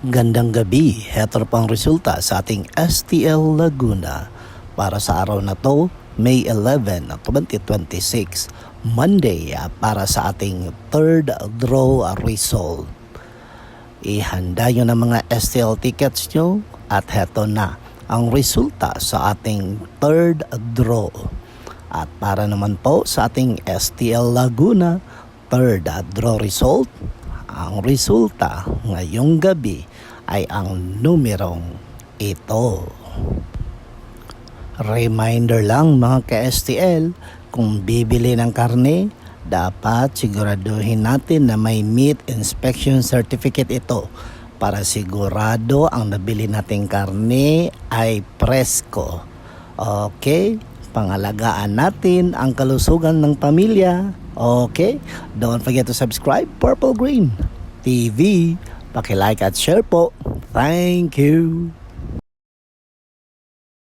Gandang gabi, heto na pang resulta sa ating STL Laguna para sa araw na to, May 11, 2026, Monday para sa ating third draw result. Ihanda nyo na mga STL tickets nyo at heto na ang resulta sa ating third draw. At para naman po sa ating STL Laguna third draw result, ang resulta ngayong gabi ay ang numerong ito. Reminder lang mga ka-STL, kung bibili ng karne, dapat siguraduhin natin na may meat inspection certificate ito para sigurado ang nabili nating karne ay presko. Okay? Pangalagaan natin ang kalusugan ng pamilya. Okay? Don't forget to subscribe Purple Green TV. Paki-like at share po. Thank you.